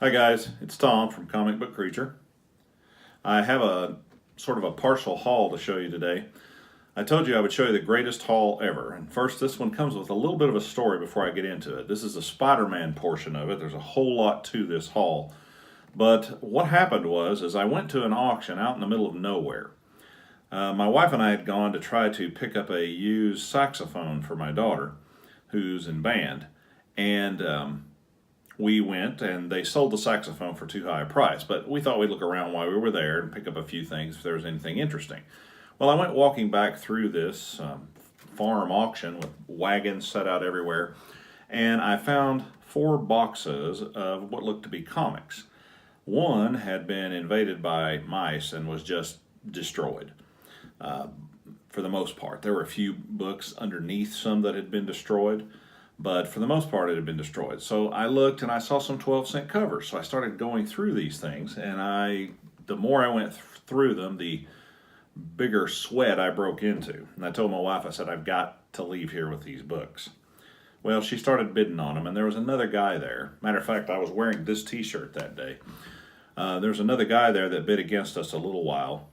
Hi guys, it's Tom from Comic Book Creature. I have a sort of a partial haul to show you today. I told you I would show you the greatest haul ever, and first this one comes with a little bit of a story before I get into it. This is the Spider-Man portion of it. There's a whole lot to this haul. But what happened was I went to an auction out in the middle of nowhere. My wife and I had gone to try to pick up a used saxophone for my daughter, who's in band, and we went and they sold the saxophone for too high a price, but we thought we'd look around while we were there and pick up a few things if there was anything interesting. Well, I went walking back through this farm auction with wagons set out everywhere, and I found 4 boxes of what looked to be comics. One had been invaded by mice and was just destroyed. For the most part, there were a few books underneath some that had been destroyed, but for the most part it had been destroyed. So I looked and I saw some 12-cent covers. So I started going through these things, and the more I went through them, the bigger sweat I broke into. And I told my wife, I said, I've got to leave here with these books. Well, she started bidding on them, and there was another guy there. Matter of fact, I was wearing this t-shirt that day. There was another guy there that bid against us a little while,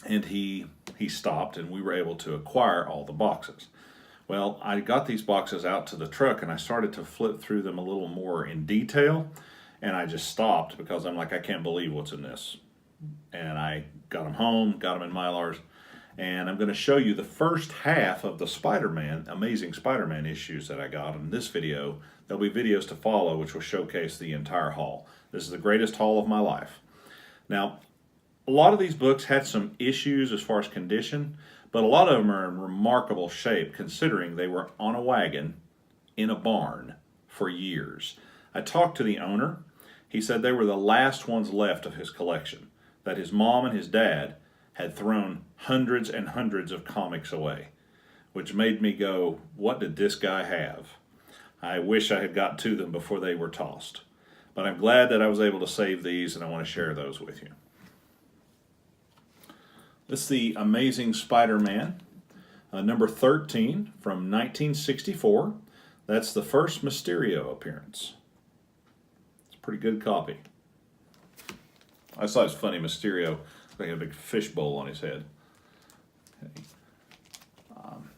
and he stopped, and we were able to acquire all the boxes. Well, I got these boxes out to the truck and I started to flip through them a little more in detail, and I just stopped because I'm like, I can't believe what's in this. And I got them home, got them in Mylars, and I'm going to show you the first half of the Spider-Man, Amazing Spider-Man issues that I got in this video. There'll be videos to follow which will showcase the entire haul. This is the greatest haul of my life. Now, a lot of these books had some issues as far as condition, but a lot of them are in remarkable shape considering they were on a wagon in a barn for years. I talked to the owner. He said they were the last ones left of his collection, that his mom and his dad had thrown hundreds and hundreds of comics away, which made me go, what did this guy have? I wish I had got to them before they were tossed. But I'm glad that I was able to save these, and I want to share those with you. This is the Amazing Spider-Man, number 13 from 1964. That's the first Mysterio appearance. It's a pretty good copy. I thought it was funny, Mysterio, like a big fishbowl on his head. Okay.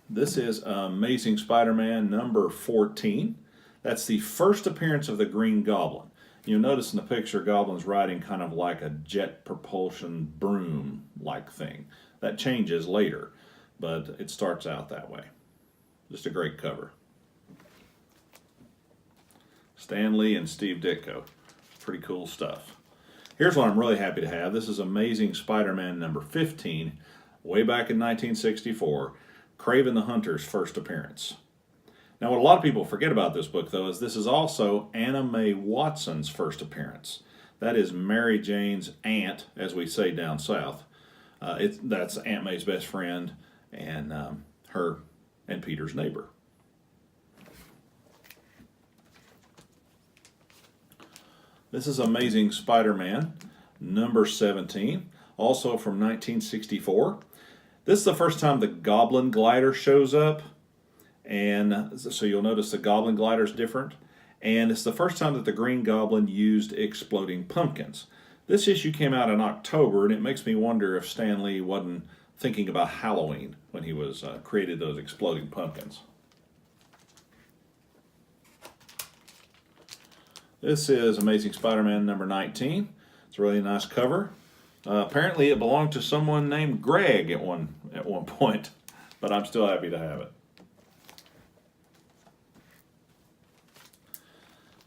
This is Amazing Spider-Man number 14. That's the first appearance of the Green Goblin. You'll notice in the picture, Goblin's riding kind of like a jet propulsion broom-like thing. That changes later, but it starts out that way. Just a great cover. Stan Lee and Steve Ditko. Pretty cool stuff. Here's what I'm really happy to have. This is Amazing Spider-Man number 15, way back in 1964, Kraven the Hunter's first appearance. Now, what a lot of people forget about this book, though, is this is also Anna Mae Watson's first appearance. That is Mary Jane's aunt, as we say down south. That's Aunt May's best friend and her and Peter's neighbor. This is Amazing Spider-Man, number 17, also from 1964. This is the first time the Goblin glider shows up. And so you'll notice the Goblin glider is different. And it's the first time that the Green Goblin used exploding pumpkins. This issue came out in October, and it makes me wonder if Stan Lee wasn't thinking about Halloween when he was created those exploding pumpkins. This is Amazing Spider-Man number 19. It's a really nice cover. Apparently it belonged to someone named Greg at one point, but I'm still happy to have it.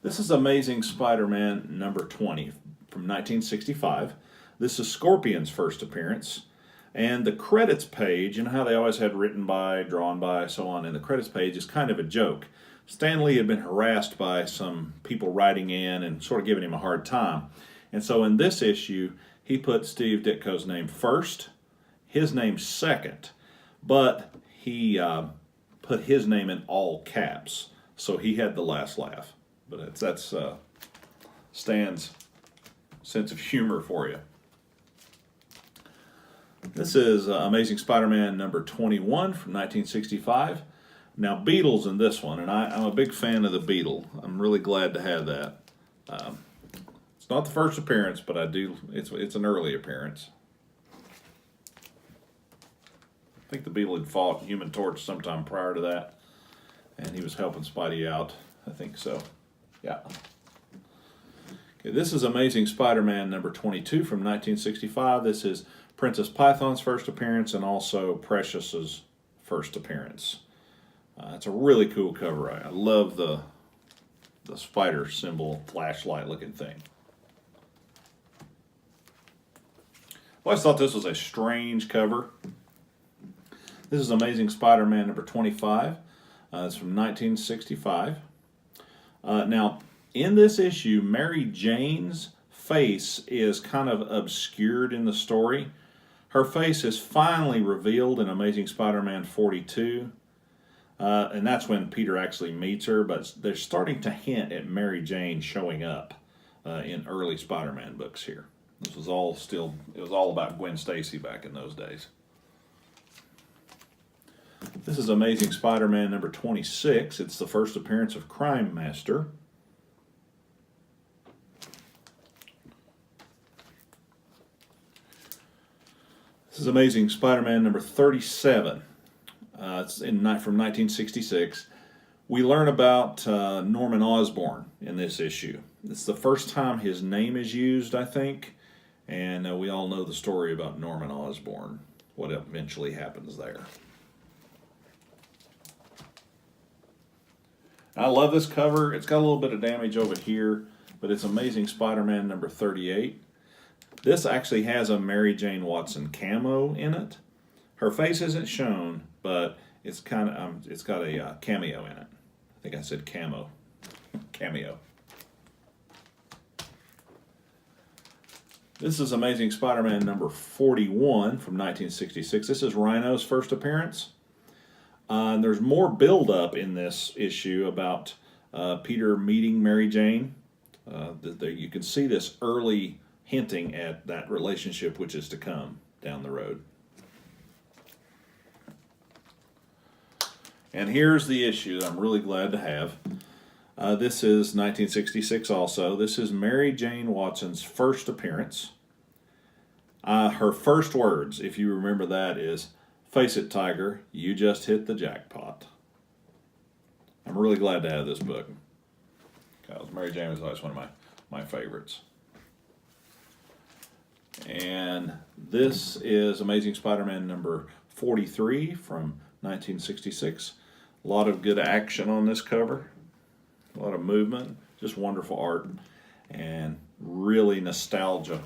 This is Amazing Spider-Man number 20 from 1965. This is Scorpion's first appearance. And the credits page, you know how they always had written by, drawn by, so on, and the credits page is kind of a joke. Stan Lee had been harassed by some people writing in and sort of giving him a hard time. And so in this issue, he put Steve Ditko's name first, his name second, but he put his name in all caps, so he had the last laugh. But that's Stan's sense of humor for you. This is Amazing Spider-Man number 21 from 1965. Now, Beetle's in this one, and I'm a big fan of the Beetle. I'm really glad to have that. It's not the first appearance, but it's an early appearance. I think the Beetle had fought Human Torch sometime prior to that, and he was helping Spidey out. I think so. Yeah. Okay, this is Amazing Spider-Man number 22 from 1965. This is Princess Python's first appearance and also Precious's first appearance. It's a really cool cover. I love the spider symbol, flashlight looking thing. I always thought this was a strange cover. This is Amazing Spider-Man number 25. It's from 1965. Now, in this issue, Mary Jane's face is kind of obscured in the story. Her face is finally revealed in Amazing Spider-Man 42. And that's when Peter actually meets her, but they're starting to hint at Mary Jane showing up in early Spider-Man books here. It was all about Gwen Stacy back in those days. This is Amazing Spider-Man number 26. It's the first appearance of Crime Master. This is Amazing Spider-Man number 37. It's from 1966. We learn about Norman Osborn in this issue. It's the first time his name is used, I think, and we all know the story about Norman Osborn, what eventually happens there. I love this cover. It's got a little bit of damage over here, but it's Amazing Spider-Man number 38. This actually has a Mary Jane Watson camo in it. Her face isn't shown, but it's got a cameo in it. I think I said camo. Cameo. This is Amazing Spider-Man number 41 from 1966. This is Rhino's first appearance. There's more build-up in this issue about Peter meeting Mary Jane. You can see this early hinting at that relationship which is to come down the road. And here's the issue that I'm really glad to have. This is 1966 also. This is Mary Jane Watson's first appearance. Her first words, if you remember that, is, "Face it, Tiger, you just hit the jackpot." I'm really glad to have this book, because Mary Jane was always one of my favorites. And this is Amazing Spider-Man number 43 from 1966. A lot of good action on this cover, a lot of movement, just wonderful art, and really nostalgia.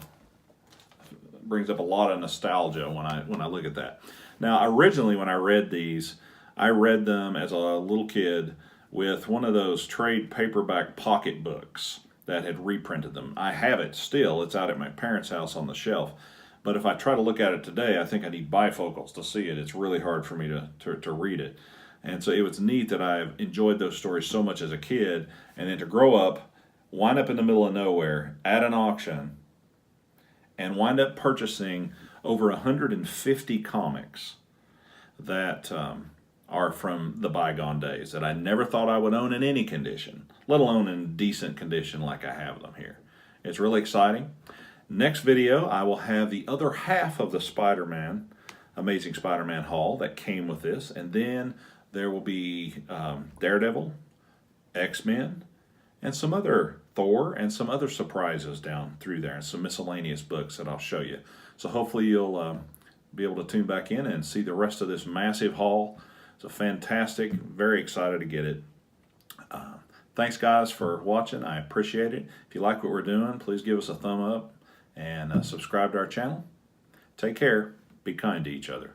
Brings up a lot of nostalgia when I look at that. Now, originally when I read these, I read them as a little kid with one of those trade paperback pocket books that had reprinted them. I have it still. It's out at my parents' house on the shelf. But if I try to look at it today, I think I need bifocals to see it. It's really hard for me to read it. And so it was neat that I've enjoyed those stories so much as a kid, and then to grow up, wind up in the middle of nowhere at an auction, and wind up purchasing over 150 comics that are from the bygone days that I never thought I would own in any condition, let alone in decent condition like I have them here. It's really exciting. Next video, I will have the other half of the Spider-Man, Amazing Spider-Man haul that came with this, and then there will be Daredevil, X-Men, and some other Thor, and some other surprises down through there, and some miscellaneous books that I'll show you. So hopefully you'll be able to tune back in and see the rest of this massive haul. It's a fantastic, very excited to get it. Thanks guys for watching. I appreciate it. If you like what we're doing, please give us a thumb up and subscribe to our channel. Take care. Be kind to each other.